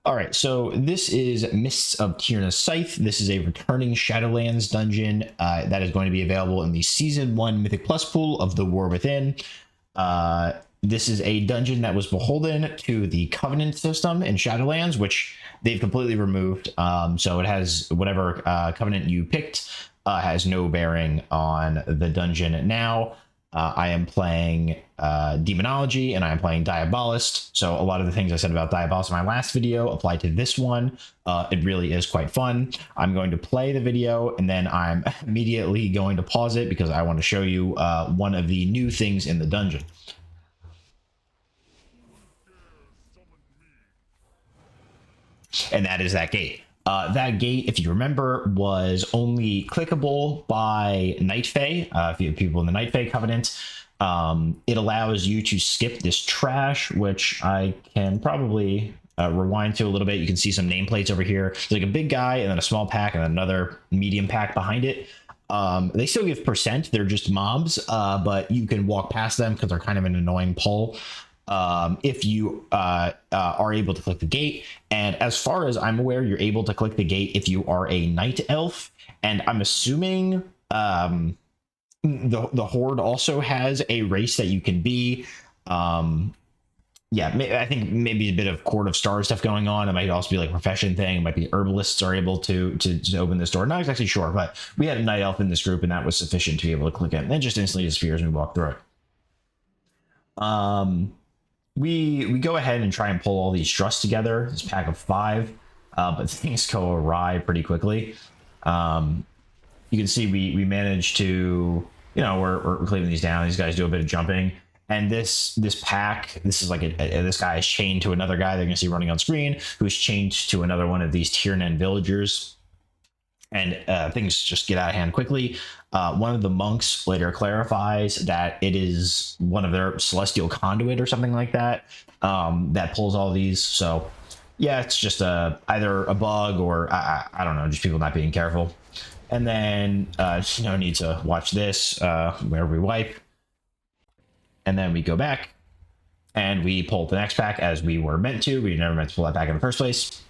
All right, so this is Mists of Tirna Scithe. This is a returning Shadowlands dungeon that is going to be available in the Season 1 Mythic Plus pool of the War Within. This is a dungeon that was beholden to the Covenant system in Shadowlands, which they've completely removed. So it has whatever Covenant you picked has no bearing on the dungeon now. I am playing Demonology and I am playing Diabolist. So a lot of the things I said about Diabolist in my last video apply to this one. It really is quite fun. I'm going to play the video and then I'm immediately going to pause it because I want to show you one of the new things in the dungeon. And that is that gate. That gate, if you remember, was only clickable by Night Fae. If you have people in the Night Fae Covenant, it allows you to skip this trash, which I can probably rewind to a little bit. You can see some nameplates over here. There's like a big guy and then a small pack and another medium pack behind it. They still give percent. They're just mobs, but you can walk past them because they're kind of an annoying pull. If you are able to click the gate. And as far as I'm aware, you're able to click the gate if you are a night elf. And I'm assuming the Horde also has a race that you can be. Yeah, I think maybe a bit of Court of Stars stuff going on. It might also be like a profession thing. It might be herbalists are able to open this door. Not exactly sure, but we had a night elf in this group and that was sufficient to be able to click it. And then just instantly disappears when we walk through it. We go ahead and try and pull all these trusts together, this pack of 5, but things go awry pretty quickly. You can see we managed to, we're cleaving these down. These guys do a bit of jumping. And this pack, this is like this guy is chained to another guy they're going to see running on screen, who's chained to another one of these Tirna villagers. And things just get out of hand quickly. One of the monks later clarifies that it is one of their celestial conduit or something like that that pulls all these. So yeah, it's just either a bug or I don't know, just people not being careful. And then no need to watch this where we wipe. And then we go back and we pull the next pack as we were meant to. We never meant to pull that pack in the first place.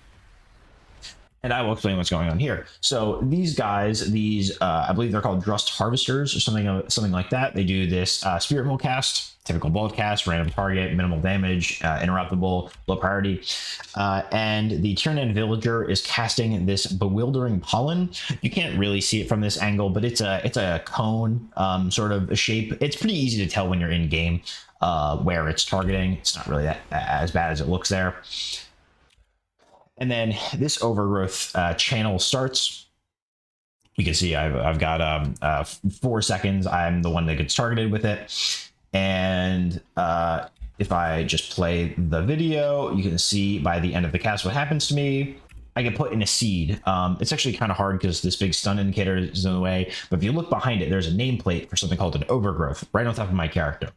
And I will explain what's going on here. So these guys, I believe they're called Drust Harvesters or something like that. They do this Spirit Mole cast, typical bolt cast, random target, minimal damage, interruptible, low priority. And the Tirna villager is casting this Bewildering Pollen. You can't really see it from this angle, but it's a cone sort of shape. It's pretty easy to tell when you're in game where it's targeting. It's not really as bad as it looks there. And then this overgrowth channel starts. You can see I've got 4 seconds. I'm the one that gets targeted with it. And if I just play the video, you can see by the end of the cast what happens to me. I get put in a seed. It's actually kind of hard because this big stun indicator is in the way. But if you look behind it, there's a nameplate for something called an overgrowth right on top of my character.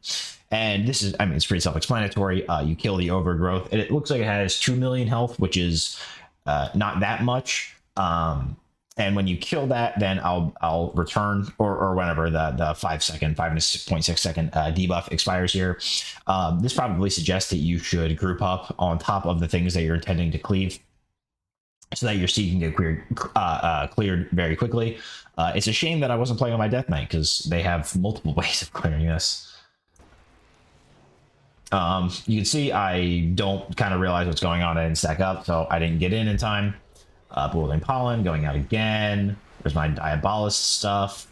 And this is, it's pretty self-explanatory. You kill the overgrowth, and it looks like it has 2 million health, which is not that much. And when you kill that, then I'll return, or whenever the 5.6 second debuff expires here. This probably suggests that you should group up on top of the things that you're intending to cleave, so that your seed can get cleared very quickly. It's a shame that I wasn't playing on my Death Knight because they have multiple ways of clearing this. You can see I don't kind of realize what's going on. I didn't stack up, so I didn't get in time. Bewildering Pollen going out again. There's my Diabolist stuff.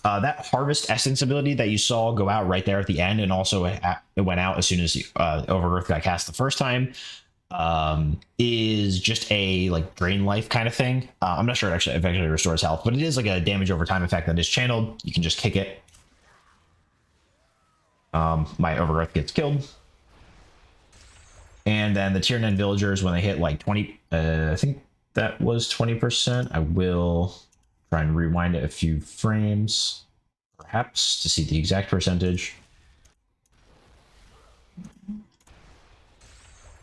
That Harvest Essence ability that you saw go out right there at the end, and also it went out as soon as the Overgrowth got cast the first time, is just a drain life kind of thing. I'm not sure it actually restores health, but it is like a damage over time effect that is channeled. You can just kick it. My Overgrowth gets killed. And then the Tier 9 villagers, when they hit 20, I think that was 20%. I will try and rewind it a few frames, perhaps, to see the exact percentage.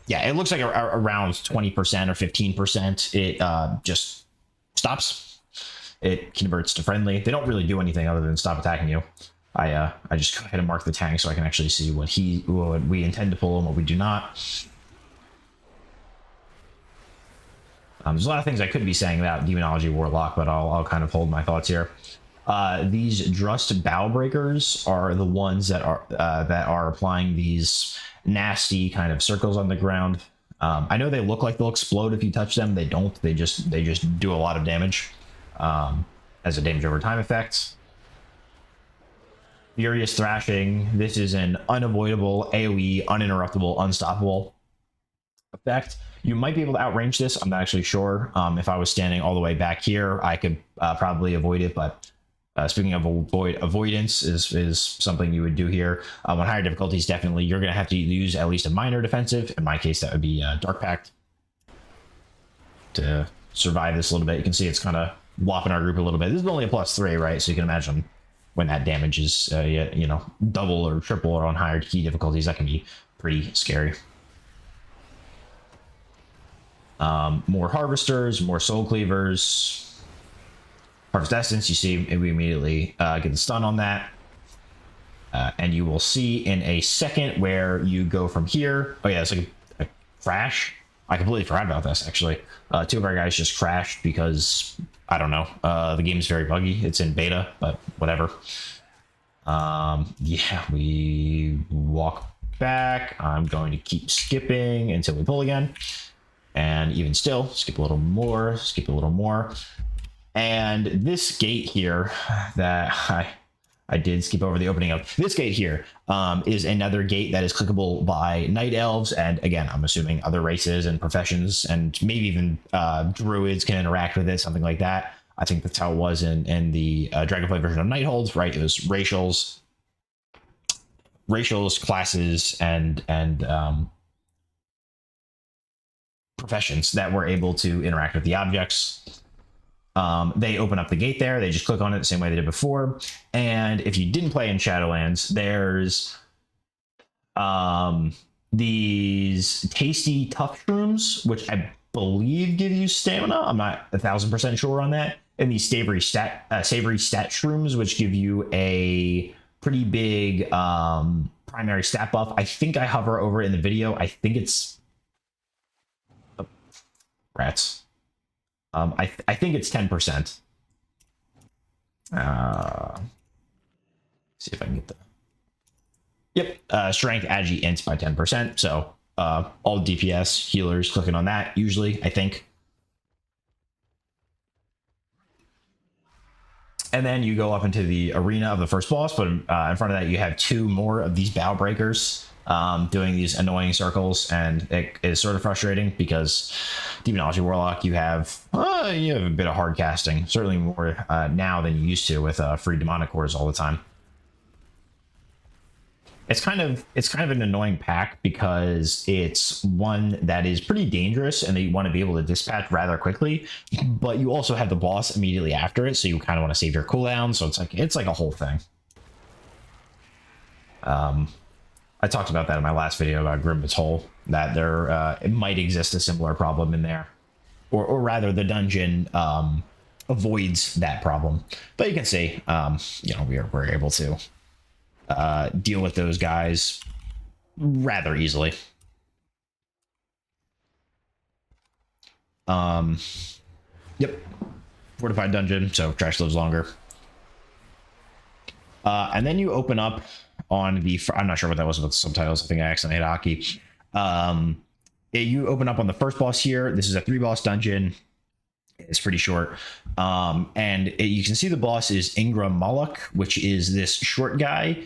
Yeah, it looks like around 20% or 15%. It just stops. It converts to friendly. They don't really do anything other than stop attacking you. I just go ahead and mark the tank so I can actually see what we intend to pull and what we do not. There's a lot of things I could be saying about Demonology Warlock, but I'll kind of hold my thoughts here. These Drust Bow Breakers are the ones that are applying these nasty kind of circles on the ground. I know they look like they'll explode if you touch them. They don't. They just do a lot of damage as a damage over time effect. Furious Thrashing. This is an unavoidable AoE, uninterruptible, unstoppable effect. You might be able to outrange this. I'm not actually sure. If I was standing all the way back here, I could probably avoid it. But speaking of avoidance is something you would do here. On higher difficulties, definitely you're going to have to use at least a minor defensive. In my case, that would be Dark Pact to survive this a little bit. You can see it's kind of whopping our group a little bit. This is only a +3, right? So you can imagine when that damage is, double or triple or on higher key difficulties, that can be pretty scary. More Harvesters, more Soul Cleavers. Harvest Essence, you see, we immediately get the stun on that. And you will see in a second where you go from here. Oh yeah, it's like a crash. I completely forgot about this, actually. 2 of our guys just crashed because, I don't know, the game's very buggy. It's in beta, but whatever. Yeah, we walk back. I'm going to keep skipping until we pull again. And even still, skip a little more, skip a little more. And this gate here that I did skip over the opening of. This gate here is another gate that is clickable by Night Elves. And again, I'm assuming other races and professions and maybe even druids can interact with it, something like that. I think that's how it was in the Dragonflight version of Nightholds, right? It was racials, classes, and professions that were able to interact with the objects. They open up the gate there. They just click on it the same way they did before. And if you didn't play in Shadowlands, there's these tasty tough shrooms, which I believe give you stamina. I'm not 1,000% sure on that. And these savory stat shrooms, which give you a pretty big primary stat buff. I think I hover over it in the video. I think it's rats. I think it's 10%. See if I can get the. Yep, strength, agi, int by 10%. So all DPS healers clicking on that usually, I think. And then you go up into the arena of the first boss, but in front of that you have 2 more of these bow breakers doing these annoying circles, and it is sort of frustrating because Demonology Warlock, you have a bit of hard casting, certainly more now than you used to with free demonic cores all the time. It's kind of an annoying pack because it's one that is pretty dangerous and that you want to be able to dispatch rather quickly, but you also have the boss immediately after it, so you kind of want to save your cooldown. So it's like a whole thing. I talked about that in my last video about Grimbit's Hole, that there it might exist a similar problem in there, or rather the dungeon avoids that problem. But you can see, we're able to deal with those guys rather easily. Yep, fortified dungeon, so trash lives longer. And then you open up on the, I'm not sure what that was with the subtitles. I think I accidentally hit hockey. You open up on the first boss here. This is a 3-boss dungeon. It's pretty short. And you can see the boss is Ingram Moloch, which is this short guy,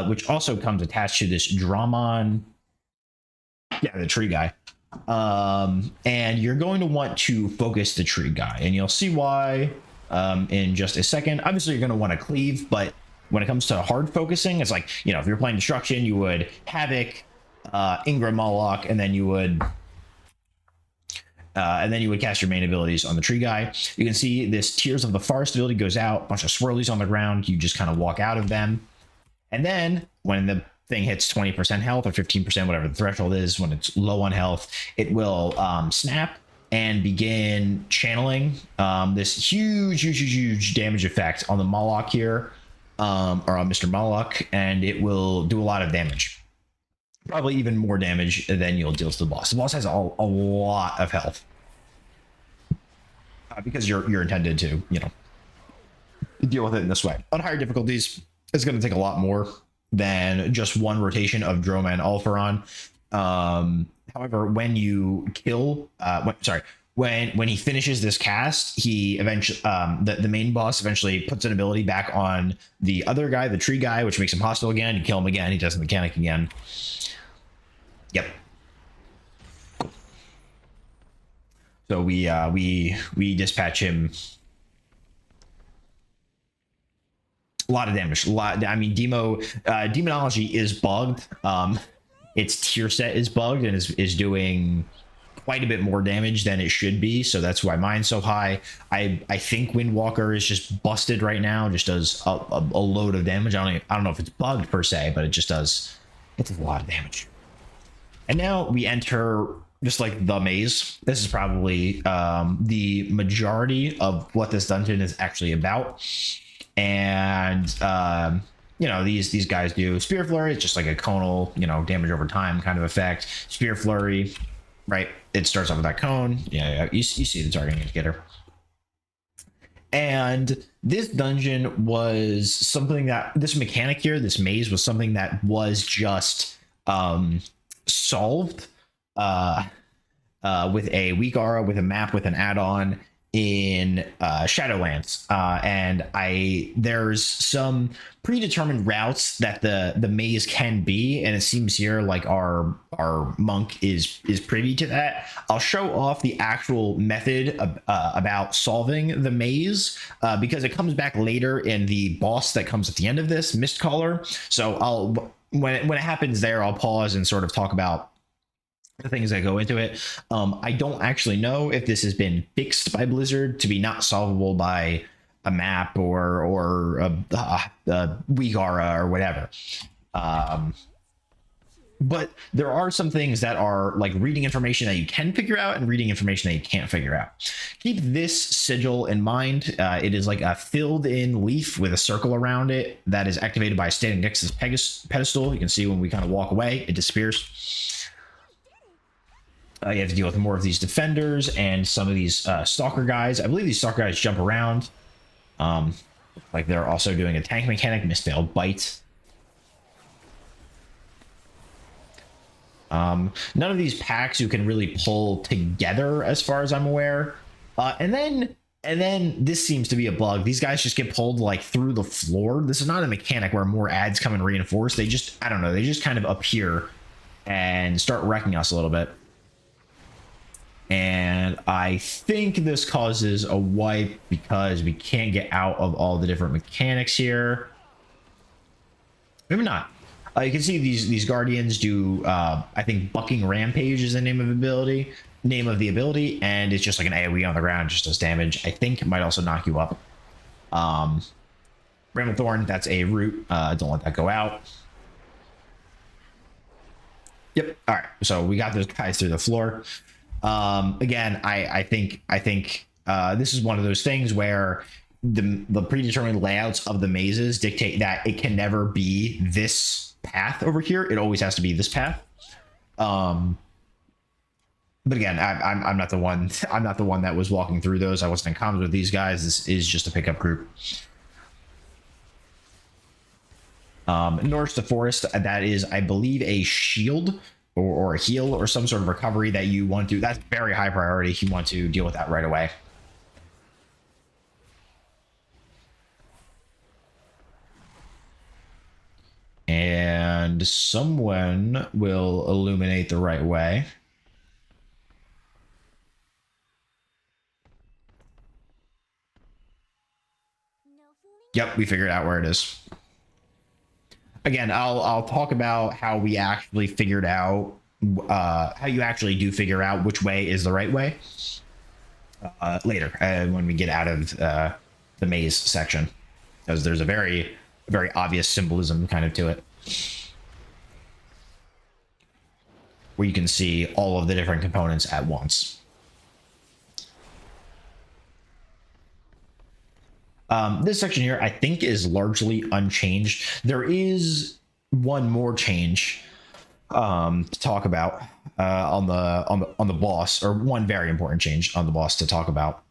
which also comes attached to this Dramon. Yeah, the tree guy. And you're going to want to focus the tree guy, and you'll see why in just a second. Obviously, you're going to want to cleave, but when it comes to hard focusing, it's like, if you're playing Destruction, you would Havoc, Ingram Moloch, and then you would cast your main abilities on the tree guy. You can see this Tears of the Forest ability goes out, a bunch of swirlies on the ground. You just kind of walk out of them. And then when the thing hits 20% health or 15%, whatever the threshold is, when it's low on health, it will snap and begin channeling this huge damage effect on the Moloch here. or on Mr. Warlock, and it will do a lot of damage. Probably even more damage than you'll deal to the boss. The boss has a lot of health because you're intended to, you know, deal with it in this way. On higher difficulties, it's going to take a lot more than just one rotation of Droma and Alpharon. However, when you kill, when he finishes this cast, he eventually, the main boss eventually puts an ability back on the other guy, the tree guy, which makes him hostile again. You kill him again, he does the mechanic again. Yep. So we dispatch him. A lot of damage. I mean, Demonology is bugged. Its tier set is bugged and is doing quite a bit more damage than it should be. So that's why mine's so high. I think Windwalker is just busted right now. Just does a load of damage. I don't know if it's bugged per se, but it just does. It's a lot of damage. And now we enter just like the maze. This is probably the majority of what this dungeon is actually about. And you know, these guys do Spear Flurry. It's just like a conal, you know, damage over time kind of effect. Spear Flurry, right? It starts off with that cone. Yeah, you see the targeting indicator. And this dungeon was something that this mechanic here, this maze, was something that was just solved with a weak aura, with a map, with an add-on in Shadowlands, and there's some predetermined routes that the maze can be, and it seems here like our monk is privy to that. I'll show off the actual method about solving the maze because it comes back later in the boss that comes at the end of this, Mistcaller. So when it happens there, I'll pause and sort of talk about the things that go into it. I don't actually know if this has been fixed by Blizzard to be not solvable by a map or a weak aura or whatever. But there are some things that are like reading information that you can figure out and reading information that you can't figure out. Keep this sigil in mind. It is like a filled in leaf with a circle around it that is activated by standing next to this pedestal. You can see when we kind of walk away, it disappears. You have to deal with more of these defenders and some of these stalker guys. I believe these stalker guys jump around. Like they're also doing a tank mechanic, misfailed bite. None of these packs you can really pull together as far as I'm aware. And then this seems to be a bug. These guys just get pulled like through the floor. This is not a mechanic where more ads come and reinforce. They just, I don't know, they just kind of appear and start wrecking us a little bit. And I think this causes a wipe because we can't get out of all the different mechanics here. Maybe not. You can see these guardians do, I think Bucking Rampage is the name of the ability, and it's just like an AoE on the ground, just does damage. I think it might also knock you up. Bramblethorn, that's a root. Don't let that go out. Yep. All right. So we got those guys through the floor. Again, I think this is one of those things where the predetermined layouts of the mazes dictate that it can never be this path over here. It always has to be this path. But again, I'm not the one. I'm not the one that was walking through those. I wasn't in comms with these guys. This is just a pickup group. North to Forest, that is, I believe, a shield or a heal or some sort of recovery that you want to. That's very high priority if you want to deal with that right away. And someone will illuminate the right way. Yep, we figured out where it is. Again, I'll talk about how we actually figured out, how you actually do figure out which way is the right way later when we get out of the maze section, because there's a very obvious symbolism kind of to it, where you can see all of the different components at once. This section here, I think, is largely unchanged. There is one more change to talk about on the boss, or one very important change on the boss to talk about.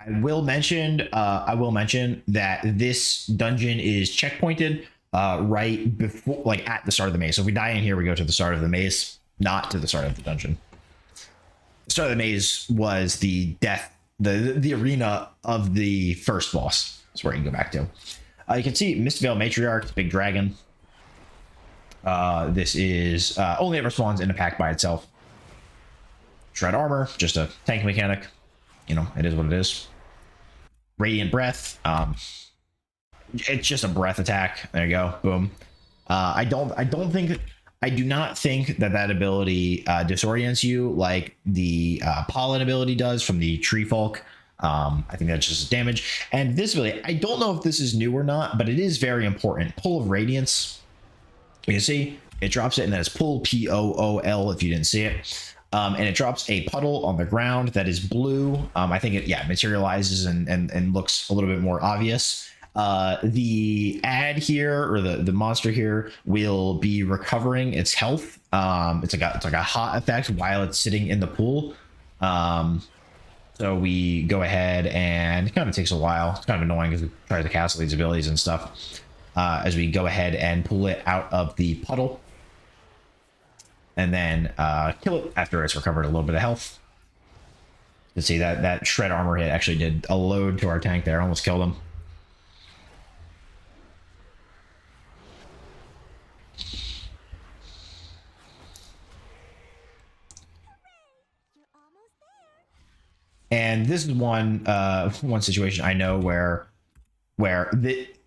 I will mention that this dungeon is checkpointed right before, like at the start of the maze. So if we die in here, we go to the start of the maze, not to the start of the dungeon. The start of the maze was the death, the arena of the first boss. That's where you can go back to. You can see Mistvale Matriarch, big dragon. This is only ever spawns in a pack by itself. Shred armor, just a tank mechanic. You know, it is what it is. Radiant breath. It's just a breath attack. There you go. Boom. I do not think that ability disorients you like the pollen ability does from the tree folk. I think that's just damage. And this ability, I don't know if this is new or not, but it is very important. Pull of Radiance. You can see it drops it, and then it's pull, P-O-O-L if you didn't see it. And it drops a puddle on the ground that is blue. I think it, materializes and looks a little bit more obvious. The ad here, or the monster here, will be recovering its health. It's like a hot effect while it's sitting in the pool. So we go ahead, and it kind of takes a while. It's kind of annoying because we try to cast these abilities and stuff. As we go ahead and pull it out of the puddle, and then kill it after it's recovered a little bit of health. You can see that shred armor hit actually did a load to our tank there, almost killed him. And this is one situation I know where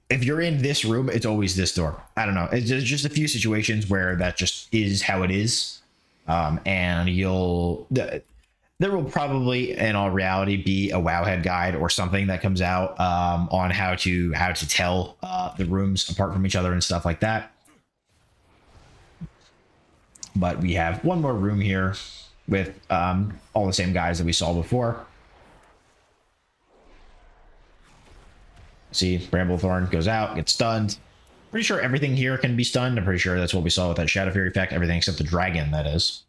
if you're in this room, it's always this door. I don't know. It's just a few situations where that just is how it is. And there will probably, in all reality, be a Wowhead guide or something that comes out on how to tell the rooms apart from each other and stuff like that. But we have one more room here with all the same guys that we saw before. See, Bramblethorn goes out, gets stunned. Pretty sure everything here can be stunned. I'm pretty sure that's what we saw with that Shadow Fury effect. Everything except the dragon, that is.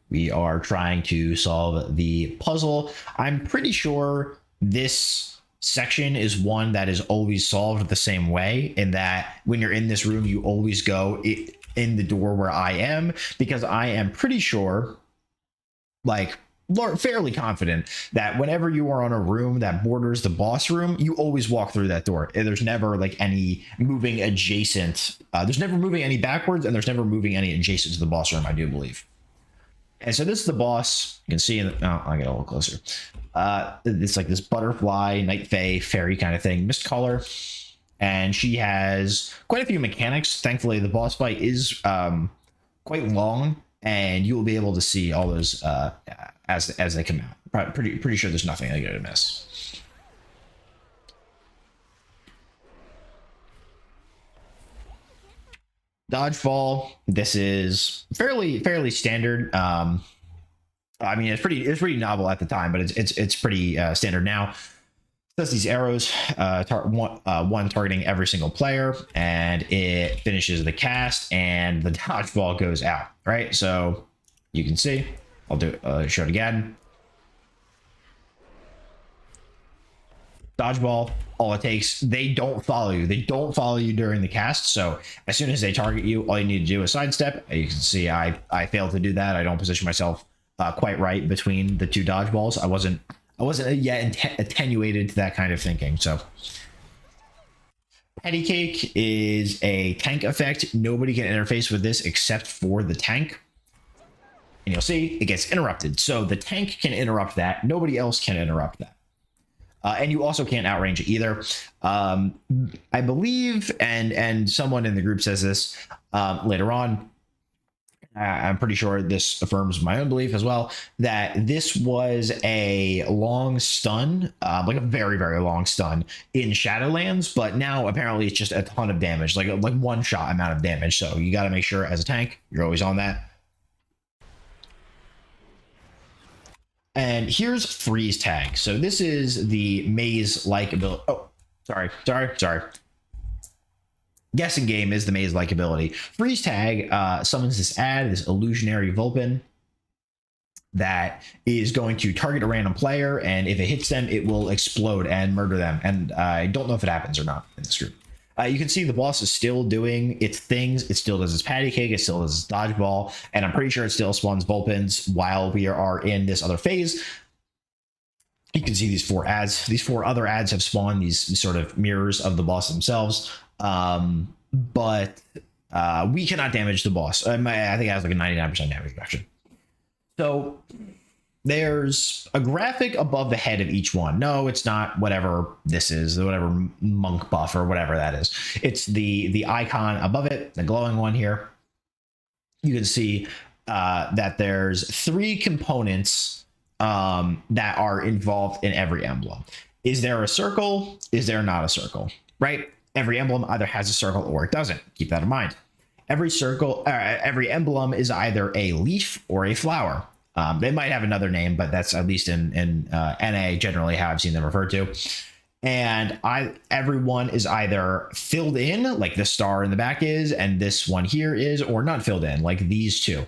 We are trying to solve the puzzle. I'm pretty sure this section is one that is always solved the same way, in that when you're in this room, you always go in the door where I am, because I am pretty sure, like, fairly confident that whenever you are on a room that borders the boss room, you always walk through that door. There's never like any moving adjacent. There's never moving any backwards, and there's never moving any adjacent to the boss room, I do believe. And so this is the boss. You can see in the, I'll get a little closer. It's like this butterfly, night fae, fairy kind of thing, mist color. And she has quite a few mechanics. Thankfully, the boss fight is quite long, and you will be able to see all those as they come out. Pretty sure there's nothing I gotta miss. Dodgefall. This is fairly standard. I mean, it's pretty novel at the time, but it's pretty standard now. Does these arrows, one targeting every single player, and it finishes the cast, and the dodgeball goes out. Right, so you can see. I'll do show it again. Dodgeball, all it takes, they don't follow you. They don't follow you during the cast. So as soon as they target you, all you need to do is sidestep. You can see I failed to do that. I don't position myself quite right between the two dodgeballs. I wasn't yet attenuated to that kind of thinking. So Petty Cake is a tank effect. Nobody can interface with this except for the tank. And you'll see it gets interrupted. So the tank can interrupt that. Nobody else can interrupt that. And you also can't outrange it either. I believe, and someone in the group says this later on, I'm pretty sure this affirms my own belief as well, that this was a long stun, like a very, very long stun in Shadowlands, but now apparently it's just a ton of damage, like one shot amount of damage. So you got to make sure as a tank, you're always on that. And here's freeze tag. So this is the maze-like ability. Oh, sorry. Guessing game is the maze-like ability. Freeze tag summons this ad, this illusionary Vulpin, that is going to target a random player, and if it hits them, it will explode and murder them. And I don't know if it happens or not in this group. You can see the boss is still doing its things. It still does its patty cake. It still does its dodgeball. And I'm pretty sure it still spawns Vulpins while we are in this other phase. You can see these 4 ads. These 4 other ads have spawned these sort of mirrors of the boss themselves. But we cannot damage the boss. I think it has like a 99% damage reduction. So there's a graphic above the head of each one. No, it's not whatever this is, whatever monk buff or whatever that is. It's the icon above it, the glowing one here. You can see that there's 3 components that are involved in every emblem. Is there a circle? Is there not a circle? Right? Every emblem either has a circle or it doesn't. Keep that in mind. Every emblem is either a leaf or a flower. They might have another name, but that's at least in NA generally how I've seen them referred to. And everyone is either filled in, like the star in the back is, and this one here is, or not filled in, like these 2.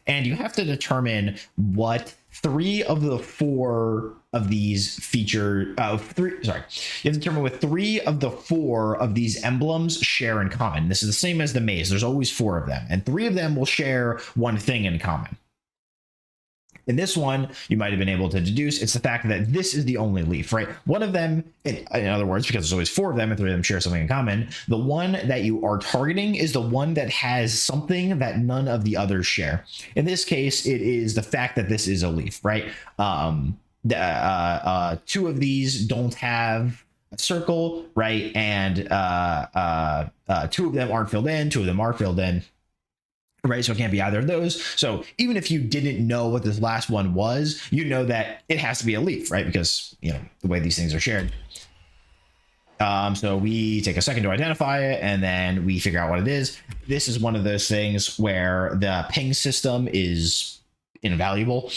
And you have to determine what 3 of the 4 of these you have to determine what 3 of the 4 of these emblems share in common. This is the same as the maze. There's always 4 of them, and 3 of them will share one thing in common. In this one, you might have been able to deduce it's the fact that this is the only leaf, right? One of them, in other words, because there's always 4 of them and 3 of them share something in common, the one that you are targeting is the one that has something that none of the others share. In this case, it is the fact that this is a leaf, right? 2 of these don't have a circle, right? And 2 of them aren't filled in, 2 of them are filled in. Right, so it can't be either of those. So even if you didn't know what this last one was, you know that it has to be a leaf, right? Because, you know, the way these things are shared. So we take a second to identify it, and then we figure out what it is. This is one of those things where the ping system is invaluable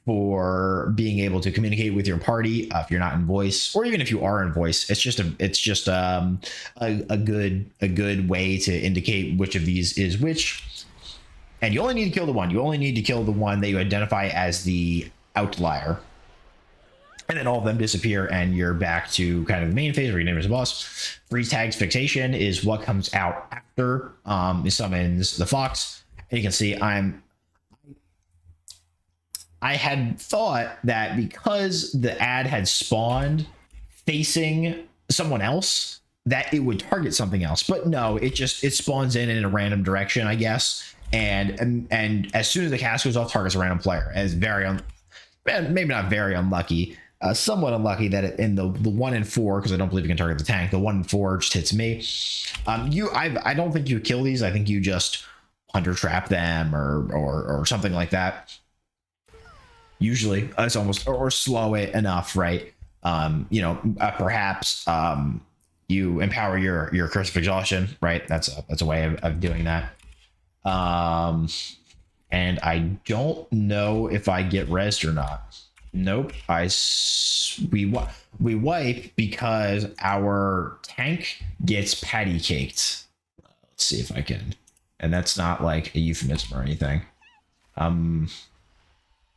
for being able to communicate with your party if you're not in voice, or even if you are in voice. It's just a good way to indicate which of these is which. And you only need to kill the one. You only need to kill the one that you identify as the outlier. And then all of them disappear, and you're back to kind of the main phase where you name as a boss. Freeze tag's fixation is what comes out after it summons the fox. And you can see I had thought that because the ad had spawned facing someone else, that it would target something else. But no, it spawns in a random direction, I guess. And as soon as the cast goes off, targets a random player. As maybe not very unlucky, somewhat unlucky that in the 1 in 4, because I don't believe you can target the tank, the 1 in 4 just hits me. I don't think you kill these. I think you just hunter trap them or something like that. Usually it's almost, or slow it enough, right? Perhaps you empower your curse of exhaustion, right? That's a way of doing that. And I don't know if I get rezzed or not. Nope. We wipe because our tank gets patty caked. Let's see if I can, and that's not like a euphemism or anything.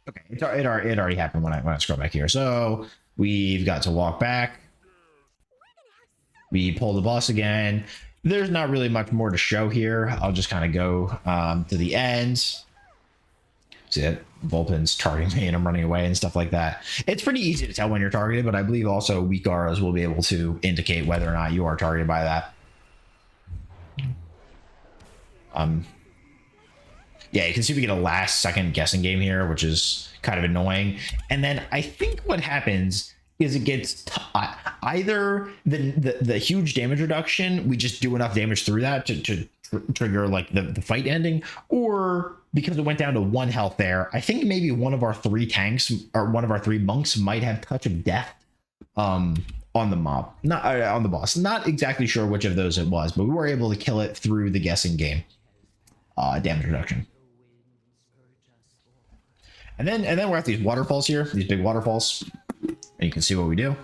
Okay, it already happened when I scroll back here. So we've got to walk back. We pull the boss again. There's not really much more to show here. I'll just kind of go to the end. See it? Vulpin's targeting me and I'm running away and stuff like that. It's pretty easy to tell when you're targeted, but I believe also weak auras will be able to indicate whether or not you are targeted by that. Yeah, you can see we get a last second guessing game here, which is kind of annoying. And then I think what happens is it gets either the huge damage reduction, we just do enough damage through that to trigger like the fight ending, or because it went down to 1 health there, I think maybe one of our 3 tanks or one of our 3 monks might have touch of death on the mob, not on the boss. Not exactly sure which of those it was, but we were able to kill it through the guessing game damage reduction. And then we're at these waterfalls here, these big waterfalls, and you can see what we do.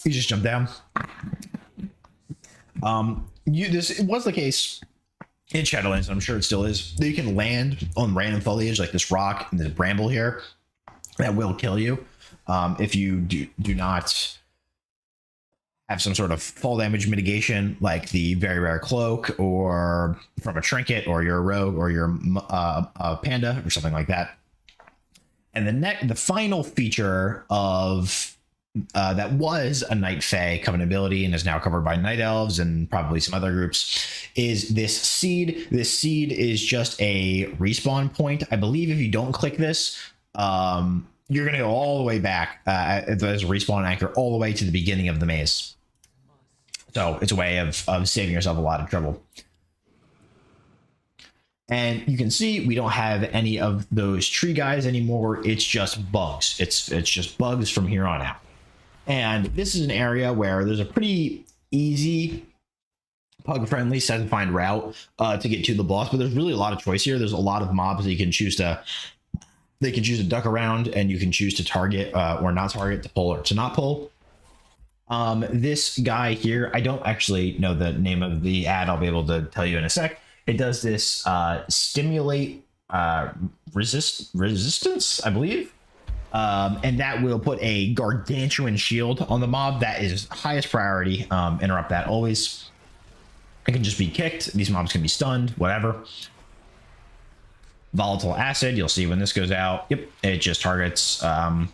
You just jump down. This was the case in Shadowlands, I'm sure it still is, that you can land on random foliage like this rock and this bramble here that will kill you if you do not have some sort of fall damage mitigation, like the very rare cloak, or from a trinket, or your rogue, or your panda, or something like that. And the final feature of that was a Night Fae Covenant ability and is now covered by Night Elves and probably some other groups, is this seed. This seed is just a respawn point. I believe if you don't click this, you're going to go all the way back as a respawn anchor all the way to the beginning of the maze. So it's a way of saving yourself a lot of trouble. And you can see we don't have any of those tree guys anymore. It's just bugs. It's just bugs from here on out. And this is an area where there's a pretty easy pug-friendly set-and-find route to get to the boss, but there's really a lot of choice here. There's a lot of mobs that you can choose to. They can choose to duck around, and you can choose to target or not target, to pull or to not pull. This guy here, I don't actually know the name of the ad. I'll be able to tell you in a sec. It does this stimulate resistance, I believe. And that will put a gargantuan shield on the mob. That is highest priority. Interrupt that always. It can just be kicked. These mobs can be stunned, whatever. Volatile acid, you'll see when this goes out. Yep, it just targets, I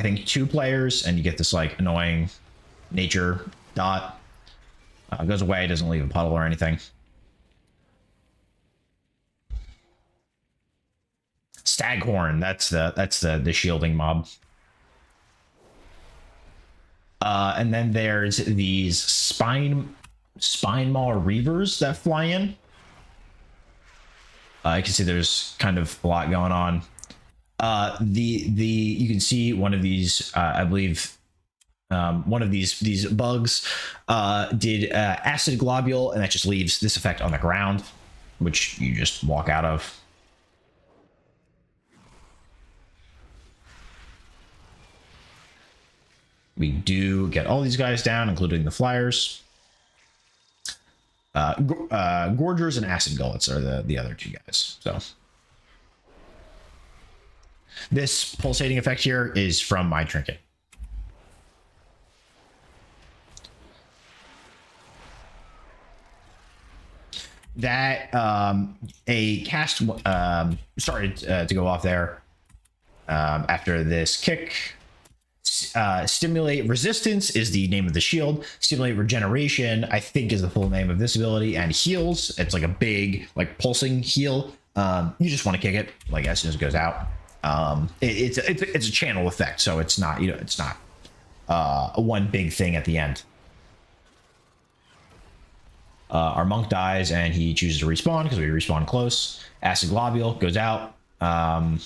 think, 2 players, and you get this like annoying nature dot. It goes away, doesn't leave a puddle or anything. Staghorn, that's the shielding mob. And then there's these spine maw reavers that fly in. You can see there's kind of a lot going on. You can see one of these, I believe, one of these bugs did acid globule, and that just leaves this effect on the ground, which you just walk out of. We do get all these guys down, including the flyers. Gorgers and acid gullets are the other 2 guys. So this pulsating effect here is from my trinket. That a cast started to go off there after this kick. Stimulate resistance is the name of the shield. Stimulate regeneration, I think, is the full name of this ability. And heals, it's like a big, like, pulsing heal. You just want to kick it like as soon as it goes out. It's a channel effect, so it's not, it's not one big thing at the end. Our monk dies and he chooses to respawn because we respawn close. Acid globule goes out. I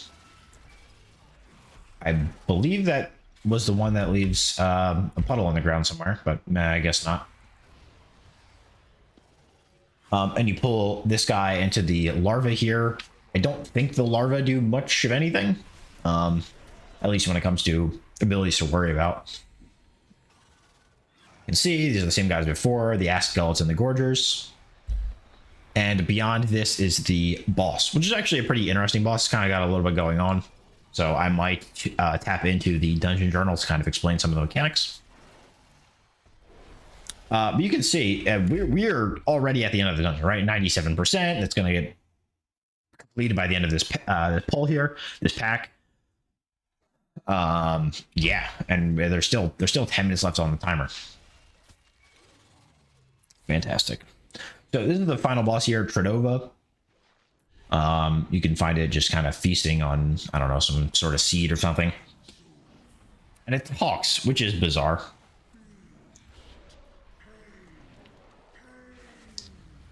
believe that was the one that leaves a puddle on the ground somewhere, but I guess not. And you pull this guy into the larva here. I don't think the larva do much of anything, at least when it comes to abilities to worry about. You can see these are the same guys before, the acid gullets and the gorgers. And beyond this is the boss, which is actually a pretty interesting boss. It's kind of got a little bit going on. So I might tap into the dungeon journals to kind of explain some of the mechanics. But you can see we're already at the end of the dungeon, right? 97%. It's going to get completed by the end of this pull here, this pack. Yeah, and there's still 10 minutes left on the timer. Fantastic. So this is the final boss here, Tredova. You can find it just kind of feasting on, I don't know, some sort of seed or something. And it talks, which is bizarre.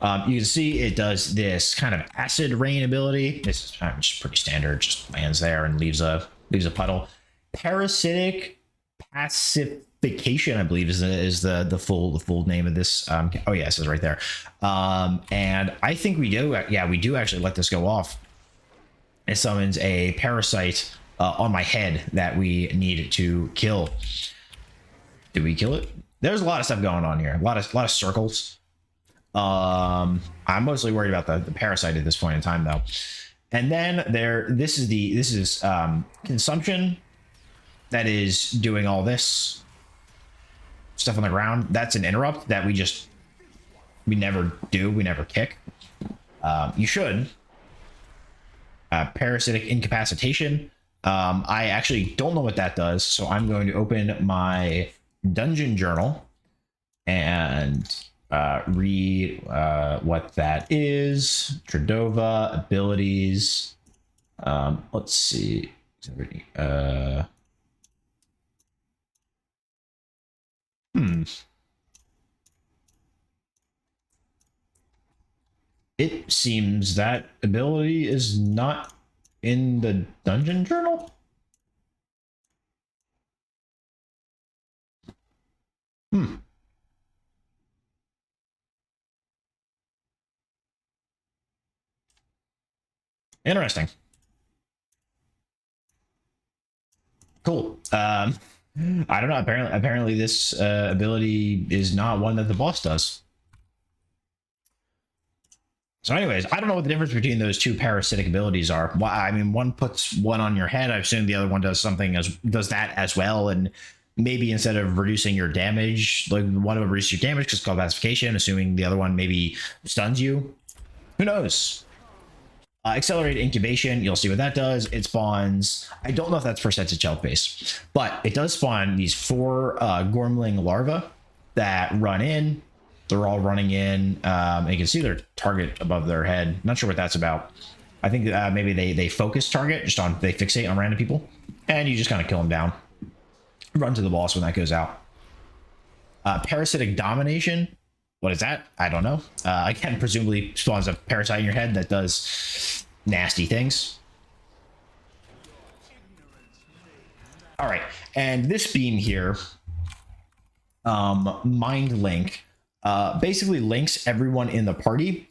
You can see it does this kind of acid rain ability. This is just pretty standard, just lands there and leaves a puddle. Parasitic pacification. Vacation, I believe, is the full name of this. Oh yeah, it says right there. And I think we do. Yeah, we do actually let this go off. It summons a parasite on my head that we need to kill. Did we kill it? There's a lot of stuff going on here. A lot of circles. I'm mostly worried about the parasite at this point in time, though. And then this is consumption that is doing all this stuff on the ground. That's an interrupt that we never do. We never kick. You should. Parasitic incapacitation. I actually don't know what that does, so I'm going to open my dungeon journal and read what that is. Tradova abilities. Let's see. It seems that ability is not in the dungeon journal. Interesting. Cool. I don't know. Apparently this ability is not one that the boss does. So anyways, I don't know what the difference between those two parasitic abilities are. I mean, one puts one on your head. I assume the other one does that as well. And maybe instead of reducing your damage, like one of them reduces your damage because it's called pacification, assuming the other one maybe stuns you. Who knows? Accelerated incubation, you'll see what that does. It spawns, I don't know if that's percentage health base, but it does spawn these 4 Gormling larvae that run in. They're all running in. And you can see their target above their head. Not sure what that's about. I think maybe they focus target, they fixate on random people, and you just kind of kill them down. Run to the boss when that goes out. Parasitic domination. What is that? I don't know. Again, presumably spawns a parasite in your head that does nasty things. All right, and this beam here, Mind Link, basically links everyone in the party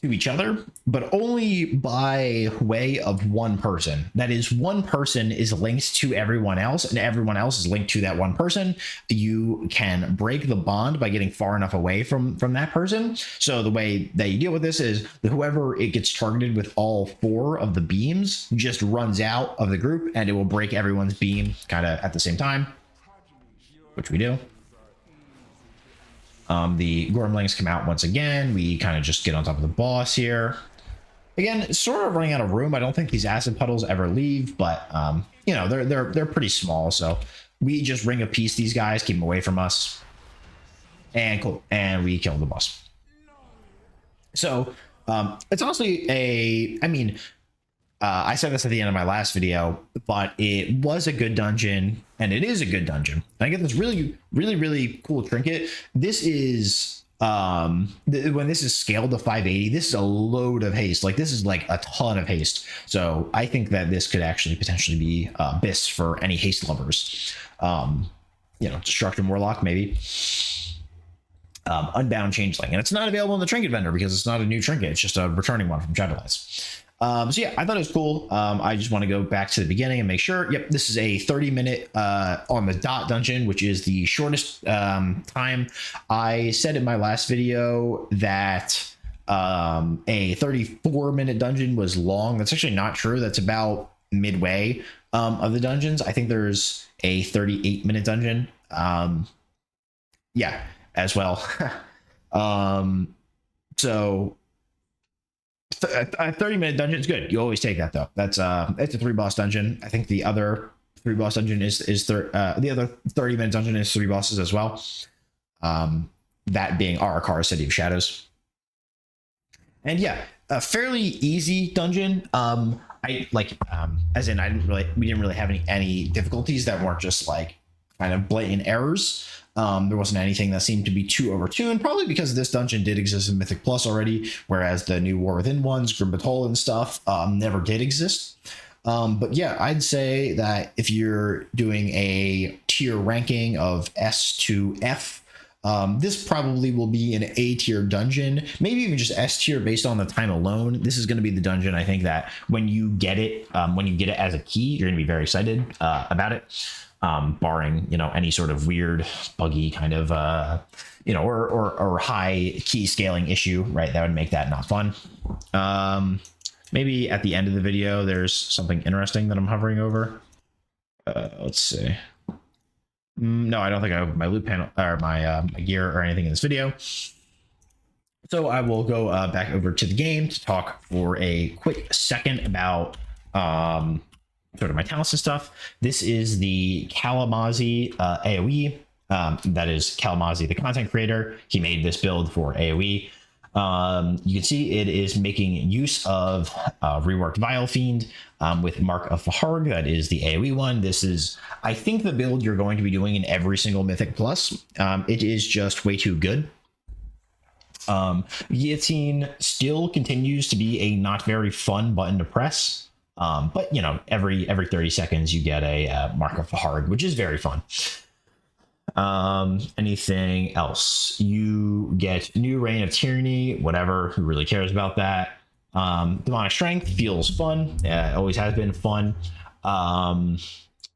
to each other, but only by way of one person. That is, one person is linked to everyone else, and everyone else is linked to that one person. You can break the bond by getting far enough away from that person. So the way that you deal with this is whoever it gets targeted with all 4 of the beams just runs out of the group, and it will break everyone's beam kind of at the same time, which we do. The Gormlings come out once again. We kind of just get on top of the boss here. Again, sort of running out of room. I don't think these acid puddles ever leave, but you know, they're pretty small. So we just ring of peace these guys, keep them away from us, and cool. And we kill the boss. So it's honestly I said this at the end of my last video, but it was a good dungeon, and it is a good dungeon. I get this really cool trinket. This is when this is scaled to 580, this is a load of haste. Like, this is like a ton of haste. So I think that this could actually potentially be BIS for any haste lovers. You know, Destruction Warlock maybe. Unbound Changeling, and it's not available in the trinket vendor because it's not a new trinket. It's just a returning one from Shadowlands. So yeah, I thought it was cool. I just want to go back to the beginning and make sure. Yep, this is a 30-minute on the dot dungeon, which is the shortest time. I said in my last video that a 34-minute dungeon was long. That's actually not true. That's about midway of the dungeons. I think there's a 38-minute dungeon. Yeah, as well. So a 30-minute dungeon is good. You always take that, though. That's it's a 3-boss dungeon. I think the other 3-boss dungeon the other 30-minute dungeon is 3 bosses as well. That being Arakar, City of Shadows. And yeah, a fairly easy dungeon. We didn't really have any difficulties that weren't just like kind of blatant errors. There wasn't anything that seemed to be too overtuned, probably because this dungeon did exist in Mythic Plus already, whereas the new War Within ones, Grim Battle and stuff, never did exist. But yeah, I'd say that if you're doing a tier ranking of S to F. This probably will be an A tier dungeon, maybe even just S tier based on the time alone. This is going to be the dungeon, I think, that when you get it as a key, you're going to be very excited about it, barring, any sort of weird, buggy kind of, or high key scaling issue, right? That would make that not fun. Maybe at the end of the video, there's something interesting that I'm hovering over. Let's see. No, I don't think I have my loot panel or my gear or anything in this video. So I will go back over to the game to talk for a quick second about sort of my talents and stuff. This is the Kalamazi AoE. That is Kalamazi, the content creator. He made this build for AoE. You can see it is making use of reworked Vile Fiend with Mark of Faharg. That is the AoE one. This is, I think, the build you're going to be doing in every single Mythic Plus. It is just way too good. Guillotine still continues to be a not very fun button to press. But, every 30 seconds you get a Mark of Faharg, which is very fun. Anything else? You get new Reign of Tyranny, whatever, who really cares about that? Demonic Strength feels fun. It always has been fun.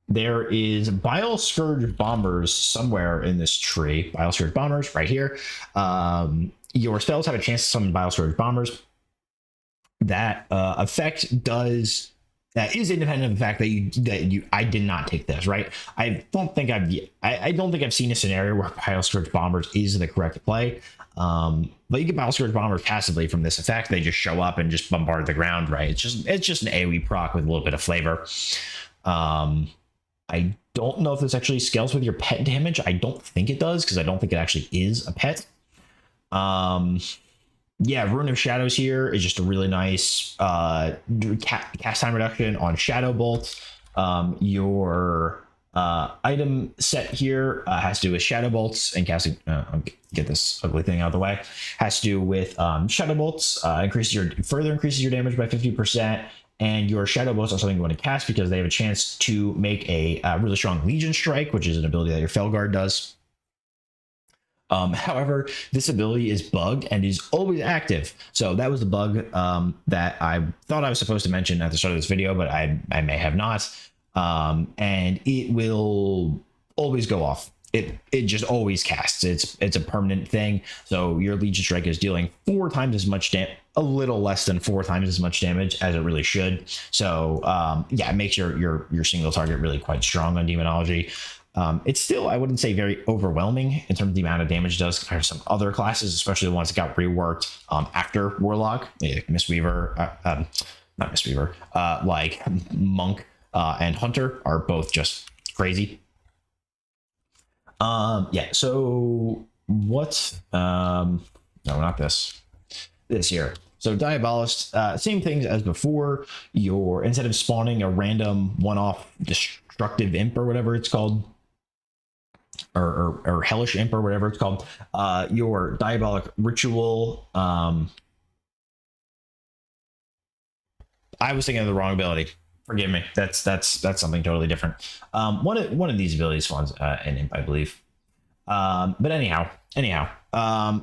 There is Bile Scourge Bombers somewhere in this tree. Bile Scourge Bombers right here. Your spells have a chance to summon Bile Scourge Bombers. That effect that is independent of the fact that I did not take this, right? I don't think I've seen a scenario where Bile Scourge Bombers is the correct play. But you get Bile Scourge Bombers passively from this effect. They just show up and just bombard the ground, right? It's just an AoE proc with a little bit of flavor. I don't know if this actually scales with your pet damage. I don't think it does, because I don't think it actually is a pet. Yeah, Rune of Shadows here is just a really nice cast time reduction on Shadow Bolt. Your item set here has to do with Shadow Bolts and casting. Get this ugly thing out of the way. Has to do with Shadow Bolts. Further increases your damage by 50%. And your Shadow Bolts are something you want to cast because they have a chance to make a really strong Legion Strike, which is an ability that your Felguard does. However, this ability is bugged and is always active. So that was the bug that I thought I was supposed to mention at the start of this video, but I may have not. And it will always go off. It just always casts. It's a permanent thing. So your Legion Strike is dealing 4 times as much damage, a little less than 4 times as much damage as it really should. So yeah, it makes your single target really quite strong on Demonology. It's still, I wouldn't say very overwhelming in terms of the amount of damage it does compared to some other classes, especially the ones that got reworked after Warlock. Mistweaver, not Mistweaver, like Monk and Hunter are both just crazy. Yeah, so what? No, not this. This here. So Diabolist, same things as before. Instead of spawning a random one-off destructive imp or whatever it's called, or hellish imp or whatever it's called, your diabolic ritual. I was thinking of the wrong ability. Forgive me. That's something totally different. One of these abilities spawns an imp, I believe. But anyhow,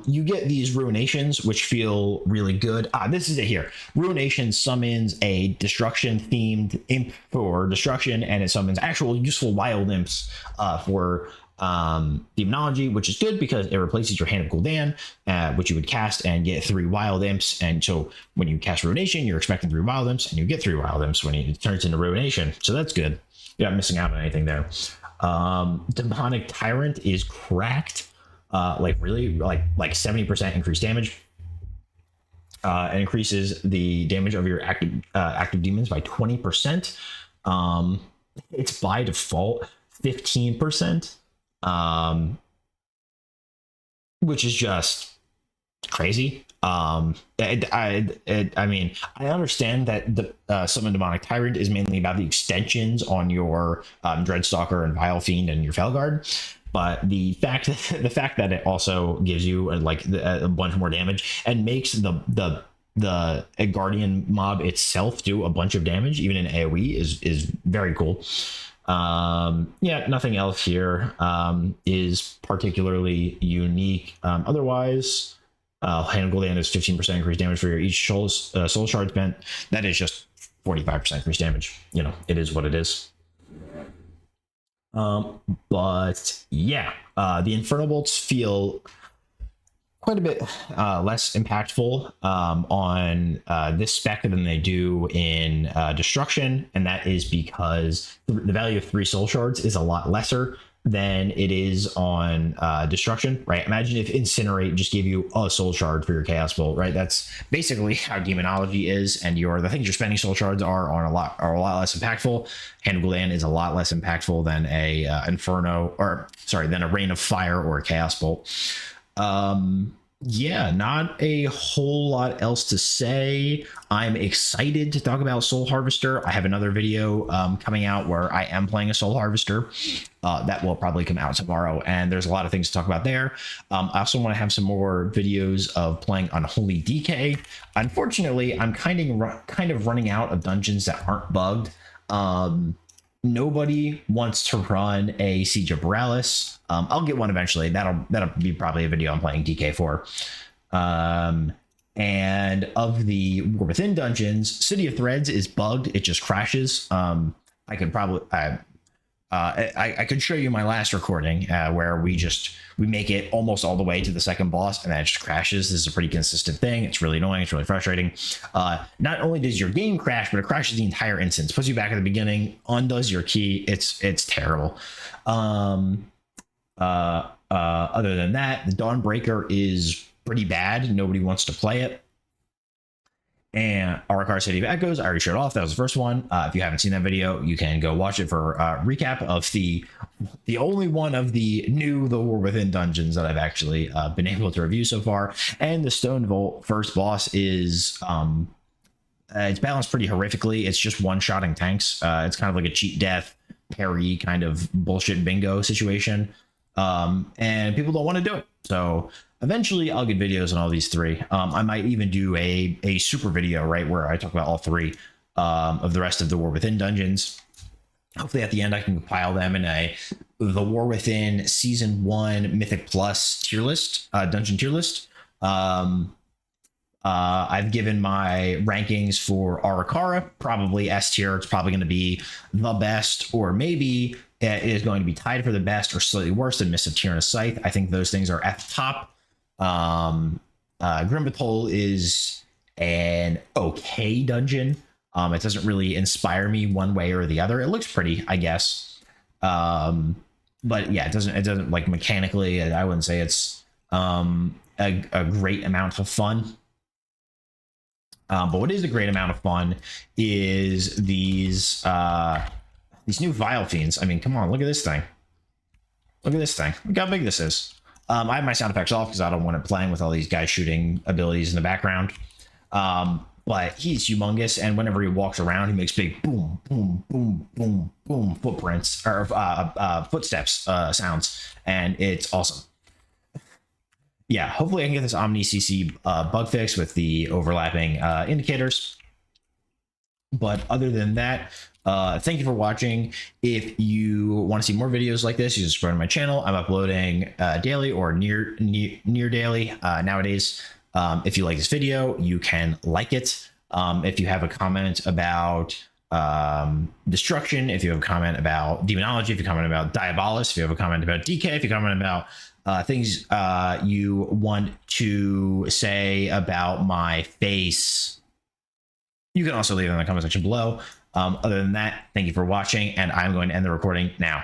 you get these ruinations, which feel really good. This is it here. Ruination summons a destruction themed imp for destruction, and it summons actual useful wild imps for Demonology, which is good because it replaces your Hand of Gul'dan, which you would cast and get 3 wild imps. And so when you cast Ruination, you're expecting 3 wild imps, and you get 3 wild imps when it turns into Ruination. So that's good. You're not missing out on anything there. Demonic Tyrant is cracked, like 70% increased damage. It increases the damage of your active demons by 20%. It's by default 15%. Which is just crazy. I mean, I understand that the Summon Demonic Tyrant is mainly about the extensions on your Dreadstalker and Vile Fiend and your Felguard, but the fact that it also gives you a bunch more damage and makes the Guardian mob itself do a bunch of damage, even in AoE, is very cool. Yeah, nothing else here is particularly unique. Otherwise, Hand Gul'dan is 15% increased damage for each soul shard spent. That is just 45% increased damage. You know, it is what it is. But yeah, the Infernal Bolts feel quite a bit less impactful on this spec than they do in Destruction, and that is because the value of 3 soul shards is a lot lesser than it is on Destruction, right? Imagine if Incinerate just gave you a soul shard for your Chaos Bolt, right? That's basically how Demonology is, and the things you're spending soul shards are a lot less impactful. Hand of Gul'dan is a lot less impactful than a than a Rain of Fire or a Chaos Bolt. Yeah, not a whole lot else to say. I'm excited to talk about Soul Harvester. I have another video coming out where I am playing a Soul Harvester. That will probably come out tomorrow, and there's a lot of things to talk about there. I also want to have some more videos of playing Unholy DK. Unfortunately, I'm kind of running out of dungeons that aren't bugged. Nobody wants to run a Siege of Borealis. I'll get one eventually. That'll be probably a video I'm playing DK for. And of the War Within dungeons, City of Threads is bugged. It just crashes. I could probably I could show you my last recording where we make it almost all the way to the second boss and then it just crashes. This is a pretty consistent thing. It's really annoying. It's really frustrating. Not only does your game crash, but it crashes the entire instance, puts you back at the beginning, undoes your key. It's terrible. Other than that, the Dawnbreaker is pretty bad. Nobody wants to play it. And Arakar City of Echoes, I already showed off. That was the first one. If you haven't seen that video, you can go watch it for a recap of the only one of the War Within dungeons that I've actually been able to review so far. And the Stone Vault first boss is it's balanced pretty horrifically. It's just one-shotting tanks. It's kind of like a cheat death parry kind of bullshit bingo situation. And people don't want to do it. So eventually I'll get videos on all these 3. I might even do a super video, right, where I talk about all 3 of the rest of the War Within dungeons. Hopefully at the end I can compile them in the War Within Season 1 Mythic Plus tier list, dungeon tier list. I've given my rankings for Arakara, probably S tier. It's probably going to be the best, or maybe it is going to be tied for the best or slightly worse than Mists of Tirna Scythe. I think those things are at the top. Grimbatol is an okay dungeon. It doesn't really inspire me one way or the other. It looks pretty, I guess. But yeah, it doesn't like mechanically, I wouldn't say it's a great amount of fun. But what is a great amount of fun is these new Vile Fiends. I mean, come on, look at this thing. Look at this thing. Look how big this is. I have my sound effects off because I don't want it playing with all these guys shooting abilities in the background. But he's humongous, and whenever he walks around, he makes big boom, boom, boom, boom, boom footprints or footsteps sounds, and it's awesome. Yeah, hopefully I can get this Omni CC bug fixed with the overlapping indicators. But other than that, thank you for watching. If you want to see more videos like this, you just subscribe to my channel. I'm uploading daily or near daily nowadays. If you like this video, you can like it. If you have a comment about Destruction, if you have a comment about Demonology, if you comment about Diabolist, if you have a comment about DK, if you comment about things you want to say about my face, you can also leave them in the comment section below. Other than that, thank you for watching, and I'm going to end the recording now.